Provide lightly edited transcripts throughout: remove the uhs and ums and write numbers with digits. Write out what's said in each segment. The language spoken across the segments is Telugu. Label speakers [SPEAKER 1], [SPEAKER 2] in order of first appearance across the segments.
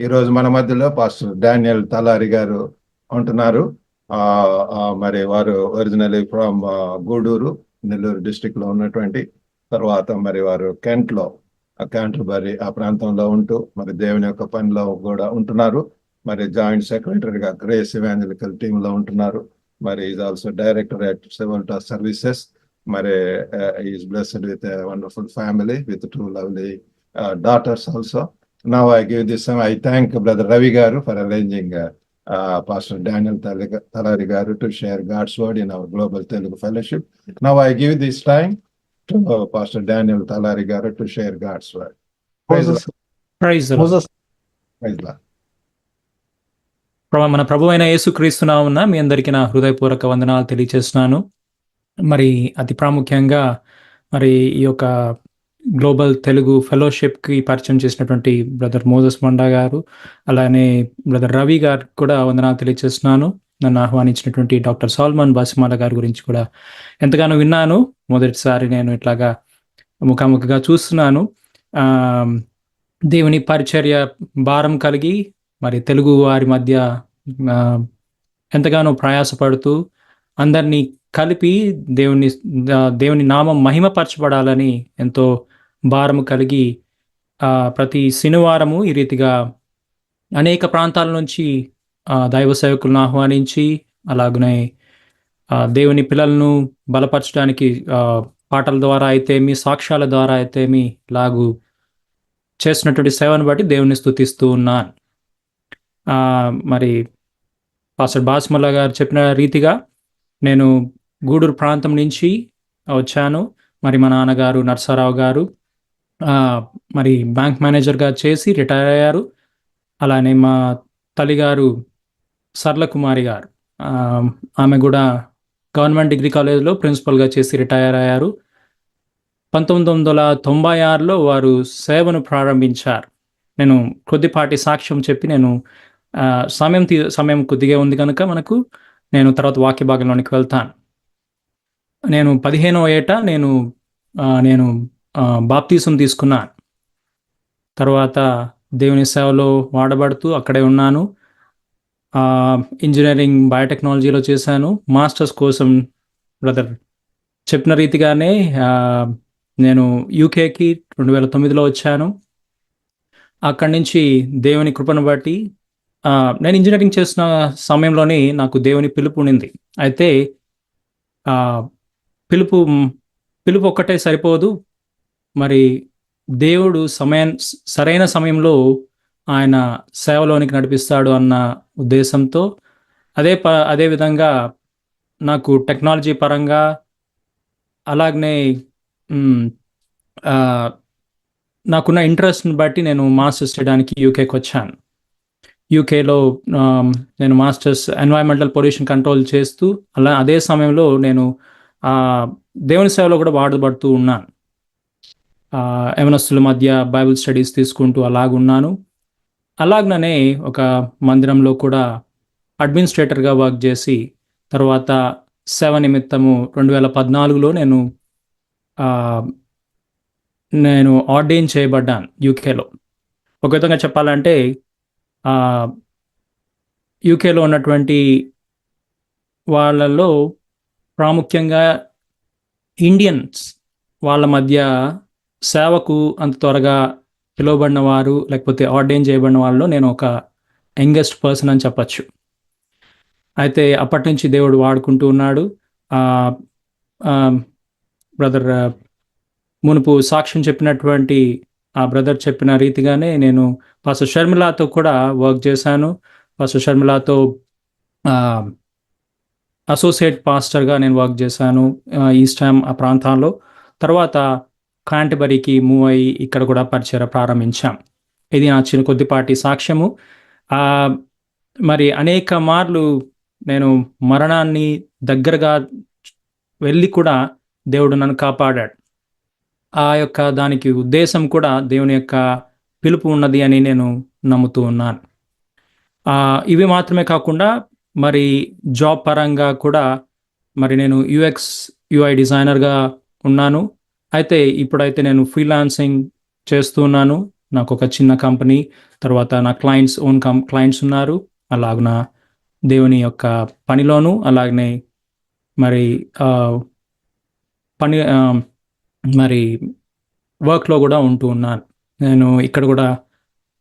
[SPEAKER 1] ఈరోజు మన మధ్యలో పాస్టర్ డానియల్ తలారి గారు ఉంటున్నారు. మరి వారు originally from Gudur, Nellore district లో ఉన్నటువంటి, తర్వాత మరి వారు కెంట్ లో, క్యాంటర్బరీ ఆ ప్రాంతంలో ఉంటూ మరి దేవుని యొక్క పనిలో కూడా ఉంటున్నారు. మరి జాయింట్ సెక్రటరీగా గ్రేస్ ఇవాంజలికల్ టీమ్ లో ఉంటున్నారు. మరి is also director at civil services. మరి is blessed with wonderful family with 2 lovely daughters also. Now I give this time. I thank Brother Ravi Garu for arranging Pastor Daniel Talari Garu to share God's word in our Global Telugu Fellowship. Now I give this time to Pastor Daniel Talari Garu to share God's word. Praise the Lord.
[SPEAKER 2] Praise the lord.
[SPEAKER 1] Praise the Lord.
[SPEAKER 2] మన ప్రభు అయిన యేసుక్రీస్తు నామమున మీ అందరికీ నా హృదయపూర్వక వందనాలు తెలియజేస్తున్నాను. మరి అతి ప్రాముఖ్యంగా మరి ఈ యొక్క గ్లోబల్ తెలుగు ఫెలోషిప్కి పరిచయం చేసినటువంటి బ్రదర్ మోజస్ మొండా గారు, అలానే బ్రదర్ రవి గారు కూడా వందనాలు తెలియజేస్తున్నాను. నన్ను ఆహ్వానించినటువంటి డాక్టర్ సాల్మన్ బాసిమాల గారి గురించి కూడా ఎంతగానో విన్నాను. మొదటిసారి నేను ఇట్లాగా ముఖాముఖిగా చూస్తున్నాను. దేవుని పరిచర్య భారం కలిగి మరి తెలుగు వారి మధ్య ఎంతగానో ప్రయాసపడుతూ అందరినీ కలిపి దేవుని నామం మహిమపరచబడాలని ఎంతో భారము కలిగి ప్రతి శనివారము ఈ రీతిగా అనేక ప్రాంతాల నుంచి దైవ సేవకులను ఆహ్వానించి, అలాగనే దేవుని పిల్లలను బలపరచడానికి పాటల ద్వారా అయితేమి, సాక్ష్యాల ద్వారా అయితేమి లాగు చేసినటువంటి సేవను బట్టి దేవుని స్తుతిస్తూ ఉన్నాను. మరి పాస్టర్ బాస్మల్ల గారు చెప్పిన రీతిగా నేను గూడూరు ప్రాంతం నుంచి వచ్చాను. మరి మా నాన్నగారు నర్సారావు గారు మరి బ్యాంక్ మేనేజర్గా చేసి రిటైర్ అయ్యారు. అలానే మా తల్లిగారు సర్లకుమారి గారు, ఆమె కూడా గవర్నమెంట్ డిగ్రీ కాలేజ్లో ప్రిన్సిపల్గా చేసి రిటైర్ అయ్యారు. 1996లో వారు సేవను ప్రారంభించారు. నేను కొద్దిపాటి సాక్ష్యం చెప్పి నేను సమయం కొద్దిగా ఉంది కనుక నేను తర్వాత వాక్య భాగంలోనికి వెళ్తాను. నేను 15వ ఏట నేను బాప్తీసం తీసుకున్నాను. తర్వాత దేవుని సేవలో వాడబడుతూ అక్కడే ఉన్నాను. ఇంజనీరింగ్ బయోటెక్నాలజీలో చేశాను. మాస్టర్స్ కోసం బ్రదర్ చెప్పిన రీతిగానే నేను యూకేకి 2009లో వచ్చాను. అక్కడి నుంచి దేవుని కృపను బట్టి నేను ఇంజనీరింగ్ చేసిన సమయంలోనే నాకు దేవుని పిలుపు ఉండింది. అయితే పిలుపు ఒక్కటే సరిపోదు. మరి దేవుడు సరైన సమయంలో ఆయన సేవలోనికి నడిపిస్తాడు అన్న ఉద్దేశంతో అదే విధంగా నాకు టెక్నాలజీ పరంగా, అలాగనే నాకున్న ఇంట్రెస్ట్ని బట్టి నేను మాస్టర్స్ చేయడానికి యూకేకి వచ్చాను. యూకేలో నేను మాస్టర్స్ ఎన్వైరన్మెంటల్ పొల్యూషన్ కంట్రోల్ చేస్తూ అదే సమయంలో నేను దేవుని సేవలో కూడా వాడబడుతూ ఉన్నాను. యవనస్తుల మధ్య బైబిల్ స్టడీస్ తీసుకుంటూ అలాగున్నాను. అలాగనే ఒక మందిరంలో కూడా అడ్మినిస్ట్రేటర్గా వర్క్ చేసి తర్వాత సేవ నిమిత్తము 2014లో నేను ఆర్డైన్ చేయబడ్డాను యూకేలో. ఒక విధంగా చెప్పాలంటే యూకేలో ఉన్నటువంటి వాళ్ళలో ప్రాముఖ్యంగా ఇండియన్స్ వాళ్ళ మధ్య సేవకు అంత త్వరగా పిలువబడిన వారు, లేకపోతే ఆర్డైన్ చేయబడిన వాళ్ళలో నేను ఒక యంగెస్ట్ పర్సన్ అని చెప్పచ్చు. అయితే అప్పటి నుంచి దేవుడు వాడుకుంటూ ఉన్నాడు. బ్రదర్ మునుపు సాక్ష్యం చెప్పినటువంటి ఆ బ్రదర్ చెప్పిన రీతిగానే నేను పాస్టర్ షర్మిలాతో కూడా వర్క్ చేశాను. పాస్టర్ షర్మిలాతో అసోసియేట్ పాస్టర్గా నేను వర్క్ చేశాను ఈస్ట్ హామ్ ఆ ప్రాంతాల్లో. తర్వాత కాంటర్బరీకి మూవ్ అయ్యి ఇక్కడ కూడా పరిచయం ప్రారంభించాం. ఇది నా కొద్దిపాటి సాక్ష్యము. మరి అనేక మార్లు నేను మరణాన్ని దగ్గరగా వెళ్ళి కూడా దేవుడు నన్ను కాపాడాడు. దానికి ఉద్దేశం కూడా దేవుని యొక్క పిలుపు ఉన్నది అని నేను నమ్ముతూ ఉన్నాను. ఇవి మాత్రమే కాకుండా మరి జాబ్ పరంగా కూడా మరి నేను యూఎక్స్ యూఐ డిజైనర్గా ఉన్నాను. అయితే ఇప్పుడైతే నేను ఫ్రీలాన్సింగ్ చేస్తున్నాను. నాకు ఒక చిన్న కంపెనీ, తర్వాత నా క్లయింట్స్ ఓన్ క్లయింట్స్ ఉన్నారు. అలాగున దేవుని యొక్క పనిలోను, అలాగనే మరి ఆ, పని మరి వర్క్లో కూడా ఉంటూ ఉన్నాను. నేను ఇక్కడ కూడా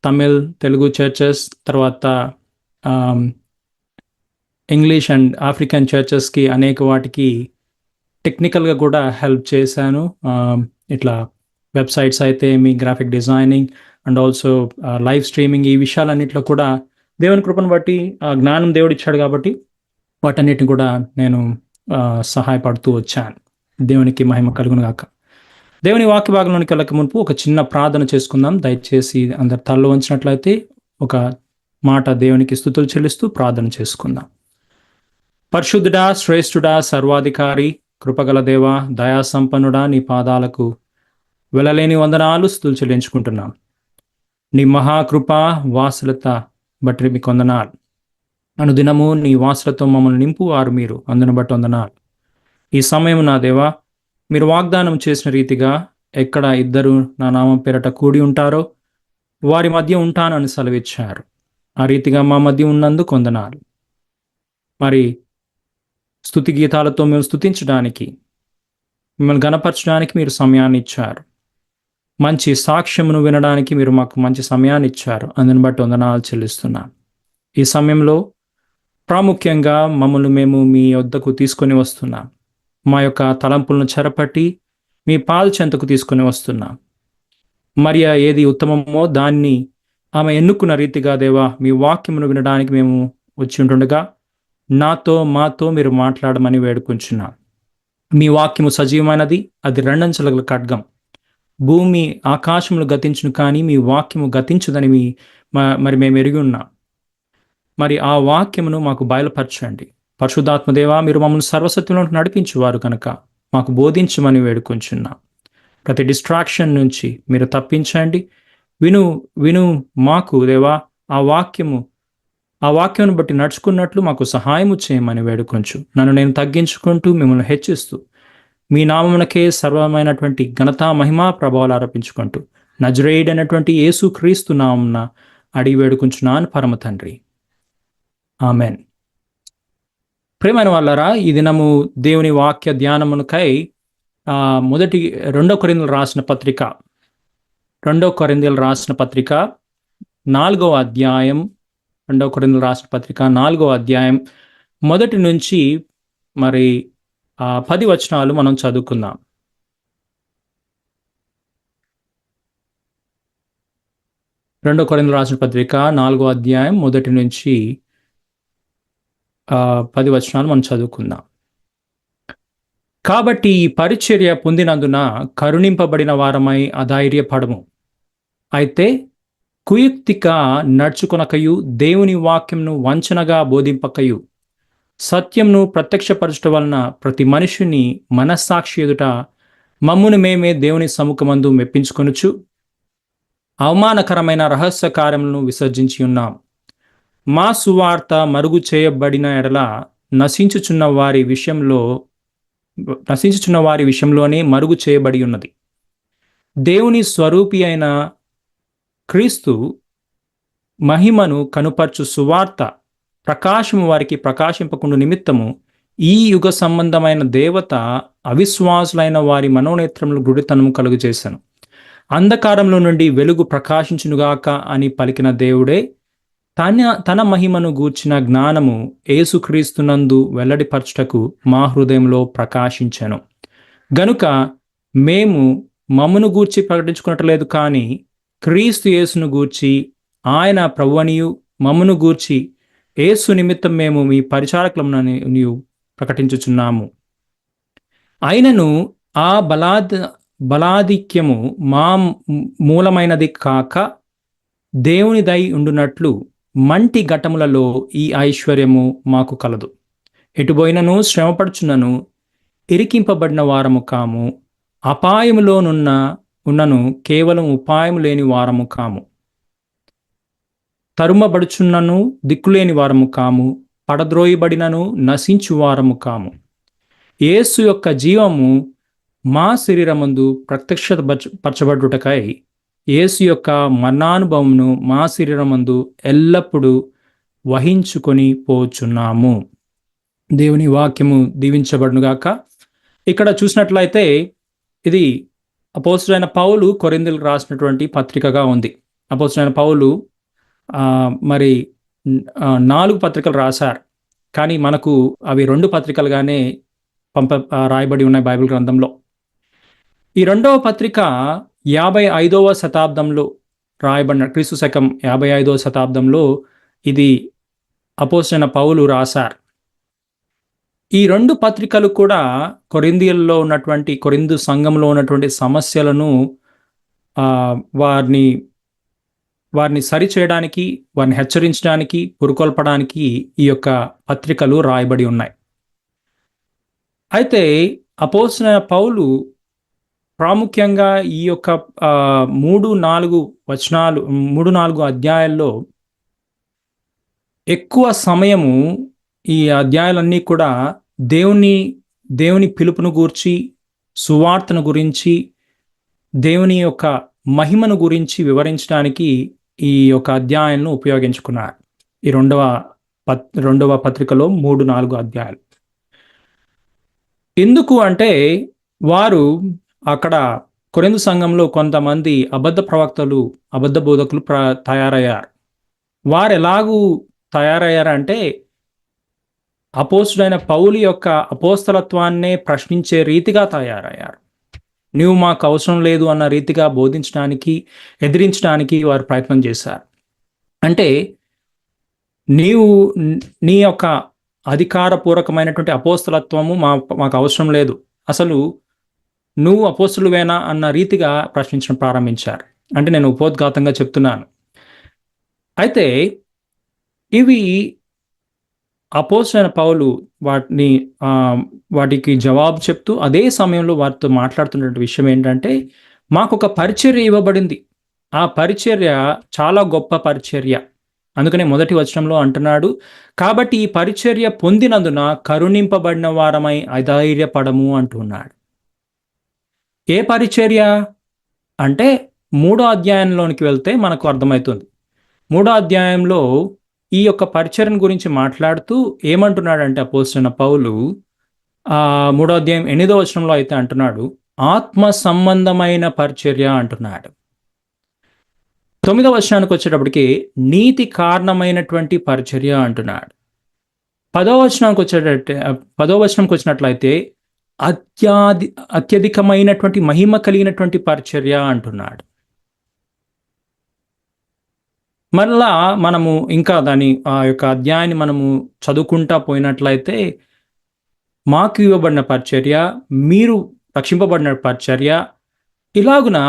[SPEAKER 2] తమిళ్, తెలుగు చర్చెస్, తర్వాత ఇంగ్లీష్ అండ్ ఆఫ్రికన్ చర్చెస్కి అనేక వాటికి టెక్నికల్గా కూడా హెల్ప్ చేశాను. ఇట్లా వెబ్సైట్స్ అయితే మీ graphic designing and also live streaming, ఈ విషయాలన్నింటిలో కూడా దేవుని కృపను బట్టి జ్ఞానం దేవుడు ఇచ్చాడు కాబట్టి వాటన్నిటిని కూడా నేను సహాయపడుతూ వచ్చాను. దేవునికి మహిమ కలుగును గాక. దేవుని వాక్య భాగంలోనికి వెళ్ళక మునుపు ఒక చిన్న ప్రార్థన చేసుకుందాం. దయచేసి అందరు తలలో వంచినట్లయితే ఒక మాట దేవునికి స్తుతులు చెల్లిస్తూ ప్రార్థన చేసుకుందాం. పరిశుద్ధుడా, శ్రేష్ఠుడా, సర్వాధికారి, కృపగల దేవ, దయా సంపన్నుడా, నీ పాదాలకు వెళ్ళలేని వందనాలు స్తుతులు చెల్లించుకుంటున్నాం. నీ మహాకృప వాసులత బట్టి మీకు వందనాలు. అనుదినము నీ వాసులతో మమ్మల్ని నింపువారు మీరు, అందును బట్టి వందనాలు. ఈ సమయం నా దేవా, మీరు వాగ్దానం చేసిన రీతిగా ఎక్కడ ఇద్దరు నా నామం పేరట కూడి ఉంటారో వారి మధ్య ఉంటానని సెలవిచ్చారు. ఆ రీతిగా మా మధ్య ఉన్నందుకు వందనాలు. మరి స్తుతి గీతాలతో మేము స్తుతించడానికి, మిమ్మల్ని గణపరచడానికి మీరు సమయాన్ని ఇచ్చారు. మంచి సాక్ష్యమును వినడానికి మీరు మాకు మంచి సమయాన్ని ఇచ్చారు. అందుని బట్టి వందనాలు చెల్లిస్తున్నాను. ఈ సమయంలో ప్రాముఖ్యంగా మమ్మల్ని మేము మీ వద్దకు తీసుకొని వస్తున్నాం. మా యొక్క తలంపులను చెరపట్టి మీ పాద చెంతకు తీసుకొని వస్తున్నాం. మరియా ఏది ఉత్తమమో దాన్ని ఆమె ఎన్నుకున్న రీతిగా దేవా, మీ వాక్యమును వినడానికి మేము వచ్చి ఉంటుండగా మాతో మీరు మాట్లాడమని వేడుకుంటున్నాం. మీ వాక్యము సజీవమైనది, అది రెండంచెల ఖడ్గం. భూమి ఆకాశములు గతించును కానీ మీ వాక్యము గతించదని మరి మేము ఎరిగి ఉన్నాం. మరి ఆ వాక్యమును మాకు బయలుపరచండి. పరిశుద్ధాత్మదేవా, మీరు మమ్మల్ని సర్వసత్యంలో నడిపించువారు కనుక మాకు బోధించమని వేడుకొంచున్నాం. ప్రతి డిస్ట్రాక్షన్ నుంచి మీరు తప్పించండి. విను మాకు దేవా ఆ వాక్యమును బట్టి నడుచుకున్నట్లు మాకు సహాయము చేయమని వేడుకొంచు. నన్ను నేను తగ్గించుకుంటూ మిమ్మల్ని హెచ్చిస్తూ మీ నామమునకే సర్వమైనటువంటి ఘనత, మహిమా, ప్రభావాలు ఆరోపించుకుంటూ నజరేయుడైనటువంటి యేసు క్రీస్తు నామమున అడిగి వేడుకుంటున్నాను పరమ తండ్రి. ఆమెన్. ప్రియమైన వాళ్ళారా, ఈ దినము దేవుని వాక్య ధ్యానమునకై 2 కొరింథీయులకు రాసిన పత్రిక 4వ అధ్యాయం, 2 కొరింథీయులకు రాసిన పత్రిక 4వ అధ్యాయం మొదటి నుంచి మరి 10 వచనాలు మనం చదువుకుందాం. రెండో కొరింథీయులకు రాసిన పత్రిక 4వ అధ్యాయం మొదటి నుంచి 10 వచనాలు మనం చదువుకుందాం. కాబట్టి ఈ పరిచర్య పొందినందున కరుణింపబడిన వారమై అధైర్యపడము. అయితే కుయుక్తిగా నడుచుకొనకయు, దేవుని వాక్యంను వంచనగా బోధింపకయు, సత్యంను ప్రత్యక్షపరచడం వలన ప్రతి మనిషిని మనస్సాక్షి ఎదుట మమ్మును మేమే దేవుని సముఖమందు మెప్పించుకొనుచు అవమానకరమైన రహస్య కార్యములను విసర్జించి ఉన్నాం. మా సువార్త మరుగు చేయబడిన ఎడల నశించుచున్న వారి విషయంలోనే మరుగు చేయబడి ఉన్నది. దేవుని స్వరూపి అయిన క్రీస్తు మహిమను కనుపర్చు సువార్త ప్రకాశము వారికి ప్రకాశింపకుండా నిమిత్తము ఈ యుగ సంబంధమైన దేవత అవిశ్వాసులైన వారి మనోనేత్రములు గుడితనము కలుగు చేశాను. అంధకారంలో నుండి వెలుగు ప్రకాశించునుగాక అని పలికిన దేవుడే తన మహిమను గూర్చిన జ్ఞానము యేసుక్రీస్తునందు వెల్లడిపరచుటకు మా హృదయంలో ప్రకాశించెను. గనుక మేము మమ్మును గూర్చి ప్రకటించుకున్నట్లేదు, కానీ క్రీస్తు యేసును గూర్చి, ఆయన ప్రభువనియు మమ్మును గూర్చి యేసు నిమిత్తం మేము మీ పరిచారకులముననియు ప్రకటించుచున్నాము. అయినను ఆ బలాధిక్యము మా మూలమైనది కాక దేవునిదై ఉండునట్లు మంటి ఘటములలో ఈ ఐశ్వర్యము మాకు కలదు. ఎటుబోయినను శ్రమపడుచున్నను ఇరికింపబడిన వారము కాము, అపాయములోనున్నను కేవలం ఉపాయము లేని వారము కాము, తరుమబడుచున్నను దిక్కులేని వారము కాము, పడద్రోయబడినను నశించు వారము కాము. యేసు యొక్క జీవము మా శరీరమందు ప్రత్యక్షపరచబడుటకై యేసు యొక్క మరణానుభవమును మా శరీరమందు ఎల్లప్పుడూ వహించుకొని పోచున్నాము. దేవుని వాక్యము దీవించబడునుగాక. ఇక్కడ చూసినట్లయితే ఇది అపోస్తలుడైన పౌలు కొరింథీయులకు రాసినటువంటి పత్రికగా ఉంది. అపోస్తలుడైన పౌలు మరి 4 పత్రికలు రాశారు. కానీ మనకు అవి 2 పత్రికలుగానే రాయబడి ఉన్నాయి బైబిల్ గ్రంథంలో. ఈ 2వ పత్రిక 55వ శతాబ్దంలో రాయబడిన, క్రీస్తు శకం 55వ శతాబ్దంలో ఇది అపోస్తలుడైన పౌలు రాశారు. ఈ 2 పత్రికలు కూడా కొరింథీయుల్లో ఉన్నటువంటి, కొరింథు సంఘంలో ఉన్నటువంటి సమస్యలను వారిని సరిచేయడానికి, వారిని హెచ్చరించడానికి, పురుకొల్పడానికి ఈ యొక్క పత్రికలు రాయబడి ఉన్నాయి. అయితే అపోస్తలుడైన పౌలు ప్రాముఖ్యంగా ఈ యొక్క 3-4 అధ్యాయాల్లో ఎక్కువ సమయము, ఈ అధ్యాయాలన్నీ కూడా దేవుని పిలుపును గూర్చి, సువార్తను గురించి, దేవుని యొక్క మహిమను గురించి వివరించడానికి ఈ యొక్క అధ్యాయాలను ఉపయోగించుకున్నారు. ఈ రెండవ పత్రికలో 3-4 అధ్యాయాలు. ఎందుకు అంటే వారు అక్కడ కొరింథు సంఘంలో కొంతమంది అబద్ధ ప్రవక్తలు, అబద్ధ బోధకులు తయారయ్యారు. వారు ఎలాగూ తయారయ్యారంటే అపోస్తలుడైన పౌలు యొక్క అపోస్తలత్వాన్నే ప్రశ్నించే రీతిగా తయారయ్యారు. నువ్వు మాకు అవసరం లేదు అన్న రీతిగా బోధించడానికి, ఎదిరించడానికి వారు ప్రయత్నం చేశారు. అంటే నీ యొక్క అధికారపూర్వకమైనటువంటి అపోస్తలత్వము మాకు అవసరం లేదు, అసలు నువ్వు అపోస్తలువేనా అన్న రీతిగా ప్రశ్నించడం ప్రారంభించారు. అంటే నేను ఉపోద్ఘాతంగా చెప్తున్నాను. అయితే ఇవి అపోస్తలుడైన పౌలు వాటికి జవాబు చెప్తూ అదే సమయంలో వారితో మాట్లాడుతున్న విషయం ఏంటంటే, మాకు ఒక పరిచర్య ఇవ్వబడింది. ఆ పరిచర్య చాలా గొప్ప పరిచర్య. అందుకనే మొదటి వచనంలో అంటున్నాడు, కాబట్టి ఈ పరిచర్య పొందినందున కరుణింపబడిన వారమై అధైర్యపడము అంటున్నాడు. ఏ పరిచర్య అంటే 3వ అధ్యాయంలోనికి వెళ్తే మనకు అర్థమవుతుంది. 3వ అధ్యాయంలో ఈ యొక్క పరిచర్యను గురించి మాట్లాడుతూ ఏమంటున్నాడంటే అపోస్తలుడైన పౌలు 3వ అధ్యాయం 8వ వచనంలో అయితే అంటున్నాడు, ఆత్మ సంబంధమైన పరిచర్య అంటున్నాడు. 9వ వచనానికి వచ్చేటప్పటికి నీతి కారణమైనటువంటి పరిచర్య అంటున్నాడు. 10వ వచనంకి వచ్చినట్లయితే అత్యధికమైనటువంటి మహిమ కలిగినటువంటి పరిచర్య అంటున్నాడు. మరలా మనము ఇంకా ఆ యొక్క అధ్యాయాన్ని మనము చదువుకుంటా పోయినట్లయితే, మాకు ఇవ్వబడిన పరిచర్య, మీరు రక్షింపబడిన పరిచర్య, ఇలాగున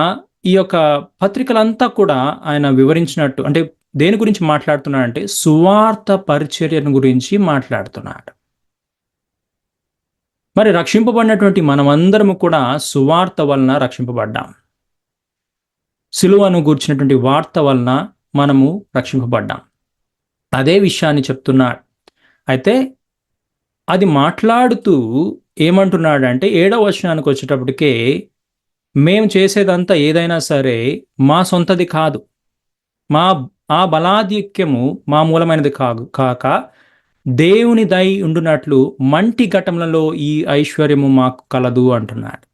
[SPEAKER 2] ఈ యొక్క పత్రికలంతా కూడా ఆయన వివరించినట్టు, అంటే దేని గురించి మాట్లాడుతున్నాడంటే సువార్త పరిచర్యను గురించి మాట్లాడుతున్నాడు. మరి రక్షింపబడినటువంటి మనమందరము కూడా సువార్త వలన రక్షింపబడ్డాం. సిలువను గూర్చినటువంటి వార్త వలన మనము రక్షింపబడ్డాం. అదే విషయాన్ని చెప్తున్నాడు. అయితే అది మాట్లాడుతూ ఏమంటున్నాడంటే 7వ వచనానికి వచ్చేటప్పటికే, మేము చేసేదంతా ఏదైనా సరే మా సొంతది కాదు, ఆ బలాధిక్యము మా మూలమైనది కాక దేవుని దయ ఉండునట్లు మంటి ఘటములలో ఈ ఐశ్వర్యము మాకు కలదు అంటున్నాడు.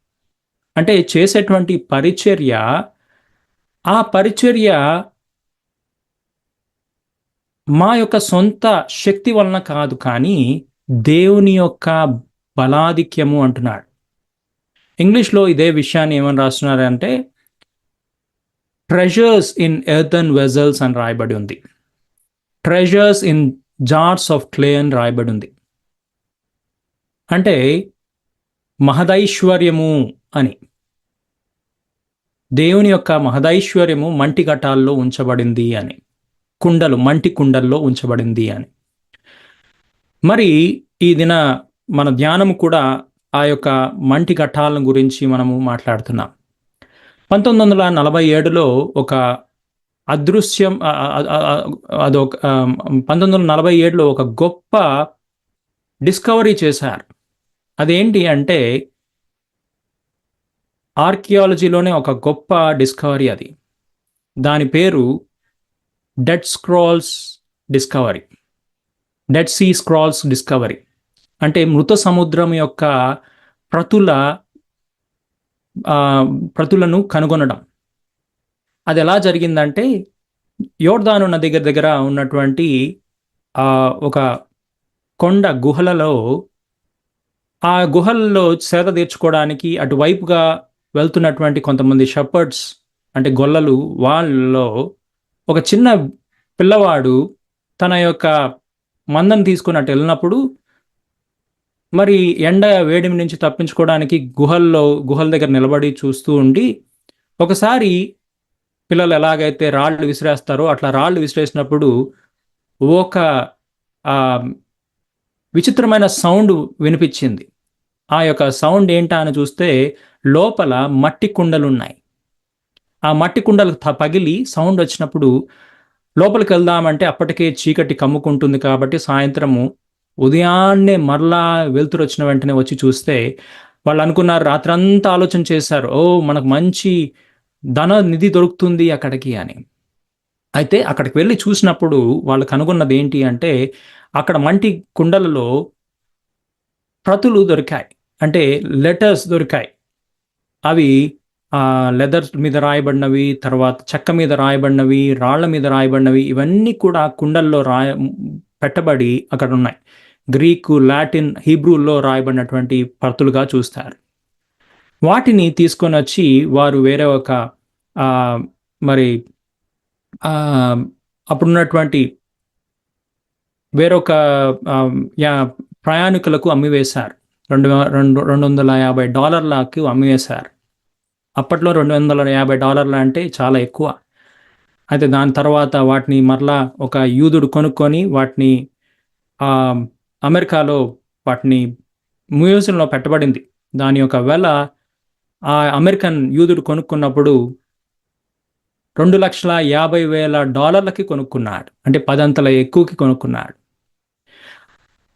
[SPEAKER 2] అంటే చేసేటువంటి పరిచర్య, ఆ పరిచర్య మా యొక్క సొంత శక్తి వలన కాదు, కానీ దేవుని యొక్క బలాధిక్యము అంటున్నాడు. ఇంగ్లీష్లో ఇదే విషయాన్ని ఏమని రాస్తున్నారంటే ట్రెజర్స్ ఇన్ ఎర్తన్ వెజల్స్ అని రాయబడి ఉంది. Treasures in jars of clay అని రాయబడి ఉంది. అంటే మహదైశ్వర్యము అని, దేవుని యొక్క మహదైశ్వర్యము మంటి ఘటాల్లో ఉంచబడింది అని, మంటి కుండల్లో ఉంచబడింది అని. మరి ఈ దిన మన ధ్యానము కూడా ఆ యొక్క మంటి ఘటాలను గురించి మనము మాట్లాడుతున్నాం. 1947లో ఒక అదృశ్యం, 1947లో ఒక గొప్ప డిస్కవరీ చేశారు. అదేంటి అంటే ఆర్కియాలజీలోనే ఒక గొప్ప డిస్కవరీ అది. దాని పేరు dead scrolls discovery, dead sea scrolls discovery. అంటే మృత సముద్రం యొక్క ప్రతుల ప్రతులను కనుగొనడం. అది ఎలా జరిగిందంటే యోర్దాను నది దగ్గర ఉన్నటువంటి ఒక కొండ గుహలలో, ఆ గుహల్లో సేద తీర్చుకోవడానికి అటువైపుగా వెళ్తున్నటువంటి కొంతమంది షెపర్డ్స్ అంటే గొల్లలు, వాళ్ళలో ఒక చిన్న పిల్లవాడు తన యొక్క మందను తీసుకుని అటు వెళ్ళినప్పుడు మరి ఎండ వేడిమి నుంచి తప్పించుకోవడానికి గుహల దగ్గర నిలబడి చూస్తూ ఉండి, ఒకసారి పిల్లలు ఎలాగైతే రాళ్ళు విసిరేస్తారో అట్లా రాళ్ళు విసిరేసినప్పుడు ఒక విచిత్రమైన సౌండ్ వినిపించింది. ఆ యొక్క సౌండ్ ఏంటా అని చూస్తే లోపల మట్టి కుండలు ఉన్నాయి. ఆ మట్టి కుండలు పగిలి సౌండ్ వచ్చినప్పుడు లోపలికి వెళ్దామంటే అప్పటికే చీకటి కమ్ముకుంటుంది కాబట్టి సాయంత్రము ఉదయాన్నే మరలా వెలుతురు వచ్చిన వెంటనే వచ్చి చూస్తే వాళ్ళు అనుకున్నారు, రాత్రంతా ఆలోచన చేశారు, ఓ మనకు మంచి ధన నిధి దొరుకుతుంది అక్కడికి అని. అయితే అక్కడికి వెళ్ళి చూసినప్పుడు వాళ్ళు కనుగొన్నది ఏంటి అంటే అక్కడ మంటి కుండలలో ప్రతులు దొరికాయి, అంటే లెటర్స్ దొరికాయి. అవి లెదర్ మీద రాయబడినవి, తర్వాత చెక్క మీద రాయబడినవి, రాళ్ల మీద రాయబడినవి, ఇవన్నీ కూడా కుండల్లో పెట్టబడి అక్కడ ఉన్నాయి. గ్రీకు, లాటిన్, హీబ్రూల్లో రాయబడినటువంటి ప్రతులుగా చూస్తారు. వాటిని తీసుకొని వచ్చి వారు వేరే ఒక మరి అప్పుడున్నటువంటి వేరొక ప్రయాణికులకు అమ్మివేశారు. $250 అమ్మివేశారు. అప్పట్లో $250 అంటే చాలా ఎక్కువ. అయితే దాని తర్వాత వాటిని మరలా ఒక యూదుడు కొనుక్కొని వాటిని అమెరికాలో వాటిని మ్యూజియంలో పెట్టబడింది. దాని యొక్క వెల ఆ అమెరికన్ యూదుడు కొనుక్కున్నప్పుడు $250,000 కొనుక్కున్నాడు. అంటే 10 అంతల ఎక్కువకి కొనుక్కున్నాడు.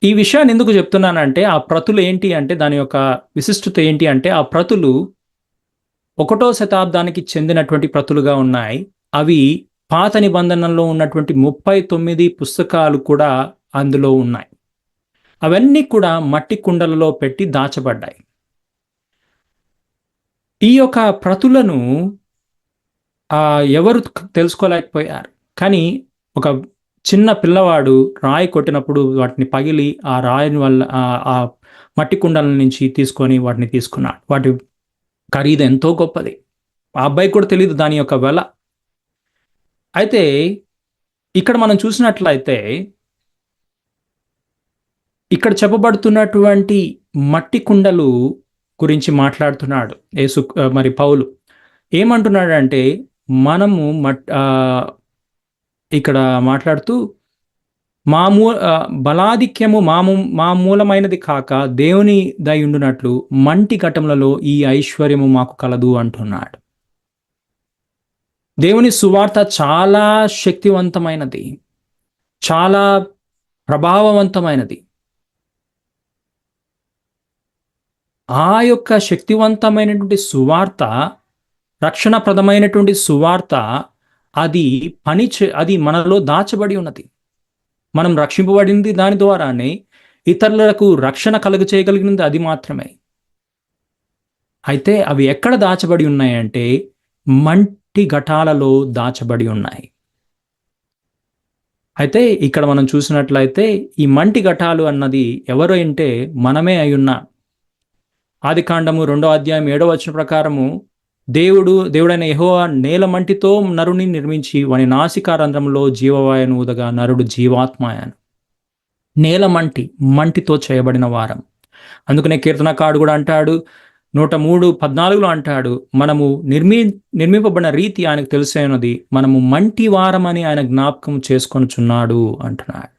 [SPEAKER 2] ఈ విషయాన్ని ఎందుకు చెప్తున్నానంటే ఆ ప్రతులు ఏంటి అంటే దాని యొక్క విశిష్టత ఏంటి అంటే ఆ ప్రతులు 1వ శతాబ్దానికి చెందినటువంటి ప్రతులుగా ఉన్నాయి. అవి పాత నిబంధనలో ఉన్నటువంటి 39 పుస్తకాలు కూడా అందులో ఉన్నాయి. అవన్నీ కూడా మట్టి కుండలలో పెట్టి దాచబడ్డాయి. ఈ యొక్క ప్రతులను ఎవరు తెలుసుకోలేకపోయారు. కానీ ఒక చిన్న పిల్లవాడు రాయి కొట్టినప్పుడు వాటిని పగిలి ఆ రాయిని వల్ల ఆ మట్టి కుండల నుంచి తీసుకొని వాటిని తీసుకున్నాడు. వాటి ఖరీదు ఎంతో గొప్పది. ఆ అబ్బాయికి కూడా తెలియదు దాని యొక్క వెల. అయితే ఇక్కడ మనం చూసినట్లయితే ఇక్కడ చెప్పబడుతున్నటువంటి మట్టి కుండలు గురించి మాట్లాడుతున్నాడు మరి పౌలు. ఏమంటున్నాడంటే మనము ఇక్కడ మాట్లాడుతూ బలాధిక్యము మా మూలమైనది కాక దేవుని దయుండునట్లు మంటి ఘటములలో ఈ ఐశ్వర్యము మాకు కలదు అంటున్నాడు. దేవుని సువార్త చాలా శక్తివంతమైనది, చాలా ప్రభావవంతమైనది. ఆ యొక్క శక్తివంతమైనటువంటి సువార్త, రక్షణప్రదమైనటువంటి సువార్త అది మనలో దాచబడి ఉన్నది. మనం రక్షింపబడింది దాని ద్వారానే. ఇతరులకు రక్షణ చేయగలిగినది అది మాత్రమే. అయితే అవి ఎక్కడ దాచబడి ఉన్నాయంటే మంటి ఘటాలలో దాచబడి ఉన్నాయి. అయితే ఇక్కడ మనం చూసినట్లయితే ఈ మంటి ఘటాలు అన్నది ఎవరు అంటే మనమే అయ్యున్నాం. ఆదికాండము 2వ అధ్యాయం 7వ వచనం ప్రకారము దేవుడైన యెహోవా నేల మంటితో నరుని నిర్మించి వాని నాసికారంధ్రంలో జీవవాయువును ఊదగా నరుడు జీవాత్మయాను. నేల మంటితో చేయబడిన వారం. అందుకనే కీర్తనకారుడు కూడా అంటాడు 103:14 అంటాడు, మనము నిర్మింపబడిన రీతి ఆయనకు తెలిసైనది, మనము మంటి వారమని ఆయన జ్ఞాపకం చేసుకొనుచున్నాడు అంటున్నాడు.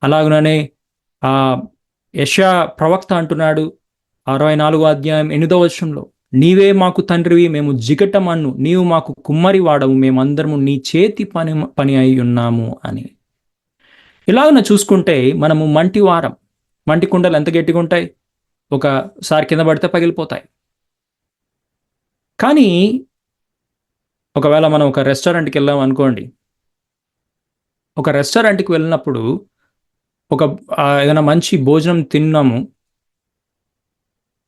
[SPEAKER 2] అలాగనే యెషయా ప్రవక్త అంటున్నాడు 64వ అధ్యాయం 8వ వచనంలో, నీవే మాకు తండ్రివి, మేము జిగటమన్ను, నీవు మాకు కుమ్మరి వాడవు, మేమందరము నీ చేతి పని అయి ఉన్నాము అని. ఇలాగన చూసుకుంటే మనము మంటి వారం. మంటి కుండలు ఎంత గట్టిగా ఉంటాయి, ఒకసారి కింద పడితే పగిలిపోతాయి. కానీ ఒకవేళ మనం ఒక రెస్టారెంట్కి వెళ్ళాం అనుకోండి, ఒక రెస్టారెంట్కి వెళ్ళినప్పుడు ఒక ఏదైనా మంచి భోజనం తిన్నాము.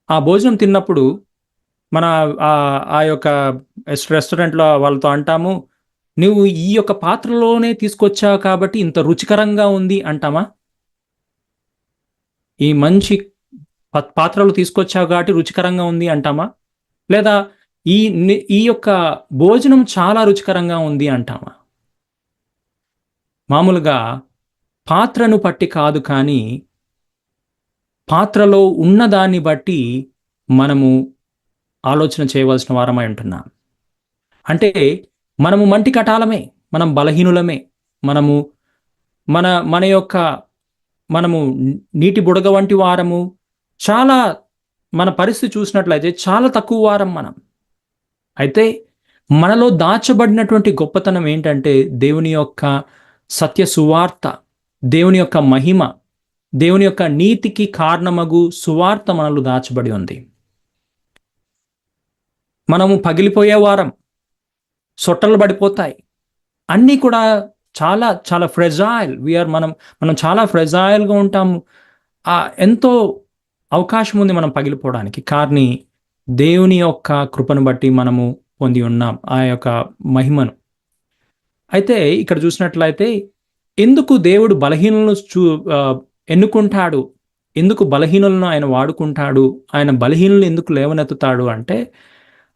[SPEAKER 2] ఆ భోజనం తిన్నప్పుడు మన ఆ యొక్క రెస్టారెంట్లో వాళ్ళతో అంటాము, నువ్వు ఈ యొక్క పాత్రలోనే తీసుకొచ్చావు కాబట్టి ఇంత రుచికరంగా ఉంది అంటామా? ఈ మంచి పాత్రలు తీసుకొచ్చావు కాబట్టి రుచికరంగా ఉంది అంటామా? లేదా ఈ యొక్క భోజనం చాలా రుచికరంగా ఉంది అంటామా? మామూలుగా పాత్రను బట్టి కాదు, కానీ పాత్రలో ఉన్నదాన్ని బట్టి మనము ఆలోచన చేయవలసిన వారమై ఉంటున్నాం. అంటే మనము మంటి కటాలమే, మనం బలహీనులమే, మనము మన మన యొక్క మనము నీటి బుడగ వంటి వారము. చాలా మన పరిస్థితి చూసినట్లయితే చాలా తక్కువ వారం మనం. అయితే మనలో దాచబడినటువంటి గొప్పతనం ఏంటంటే దేవుని యొక్క సత్య సువార్త, దేవుని యొక్క మహిమ, దేవుని యొక్క నీతికి కారణమగు సువార్త మనలో దాచబడి ఉంది. మనము పగిలిపోయే వారం, సొట్టలు పడిపోతాయి, అన్నీ కూడా చాలా చాలా ఫ్రెజైల్. మనం చాలా ఫ్రెజైల్గా ఉంటాము. ఎంతో అవకాశం ఉంది మనం పగిలిపోవడానికి. కానీ దేవుని యొక్క కృపను బట్టి మనము పొంది ఉన్నాం ఆ యొక్క మహిమను. అయితే ఇక్కడ చూసినట్లయితే ఎందుకు దేవుడు బలహీనులను ఎన్నుకుంటాడు, ఎందుకు బలహీనులను ఆయన వాడుకుంటాడు, ఆయన బలహీనులను ఎందుకు లేవనెత్తుతాడు అంటే,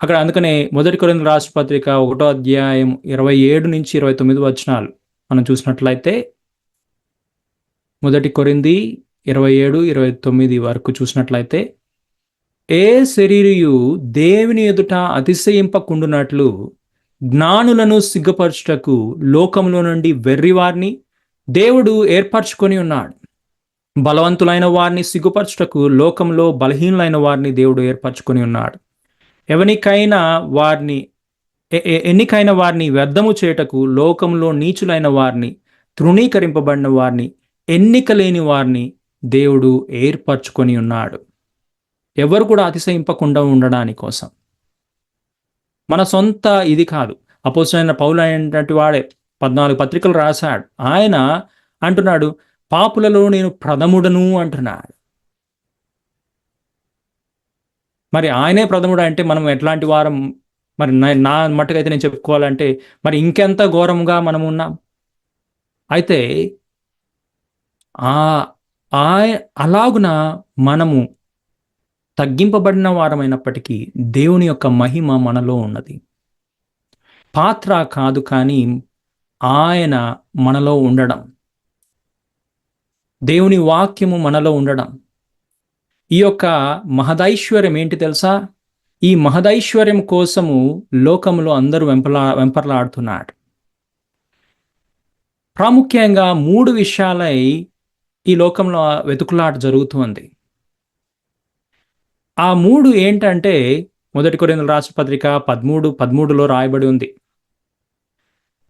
[SPEAKER 2] అక్కడ అందుకనే 1 కొరింథీయుల రాసిన పత్రిక 1వ అధ్యాయం 27 నుంచి 29 వచనాలు మనం చూసినట్లయితే, 1 కొరింథీ 27, 29 వరకు చూసినట్లయితే, ఏ శరీరియు దేవుని ఎదుట అతిశయింపకుండునట్లు జ్ఞానులను సిగ్గుపరచుటకు లోకంలో నుండి వెర్రివారిని దేవుడు ఏర్పరచుకొని ఉన్నాడు. బలవంతులైన వారిని సిగ్గుపరచుటకు లోకంలో బలహీనులైన వారిని దేవుడు ఏర్పరచుకొని ఉన్నాడు. ఎన్నికైన వారిని వ్యర్థము చేయుటకు లోకంలో నీచులైన వారిని, తృణీకరింపబడిన వారిని, ఎన్నిక లేని వారిని దేవుడు ఏర్పరచుకొని ఉన్నాడు. ఎవరు కూడా అతిశయింపకుండా ఉండడాని కోసం. మన సొంత ఇది కాదు. అపోస్తలుడైన పౌలు అయినటువంటి వాడే 14 పత్రికలు రాశాడు. ఆయన అంటున్నాడు, పాపులలో నేను ప్రథముడను అంటున్నాడు. మరి ఆయనే ప్రథముడు అంటే మనం ఎట్లాంటి వారం? మరి నా మట్టుకైతే నేను చెప్పుకోవాలంటే మరి ఇంకెంత ఘోరంగా మనం ఉన్నాం. అయితే అలాగున మనము తగ్గింపబడిన వారమైనప్పటికీ దేవుని యొక్క మహిమ మనలో ఉన్నది. పాత్ర కాదు, కానీ ఆయన మనలో ఉండడం, దేవుని వాక్యము మనలో ఉండడం. ఈ యొక్క మహదైశ్వర్యం ఏంటి తెలుసా? ఈ మహదైశ్వర్యం కోసము లోకములో అందరూ వెంపర్లాడుతున్నాడు. ప్రాముఖ్యంగా 3 విషయాలై ఈ లోకంలో వెతుకులాట జరుగుతుంది. ఆ 3 ఏంటంటే 1 కొరింథీయుల రాసిన పత్రిక 13:13లో రాయబడి ఉంది.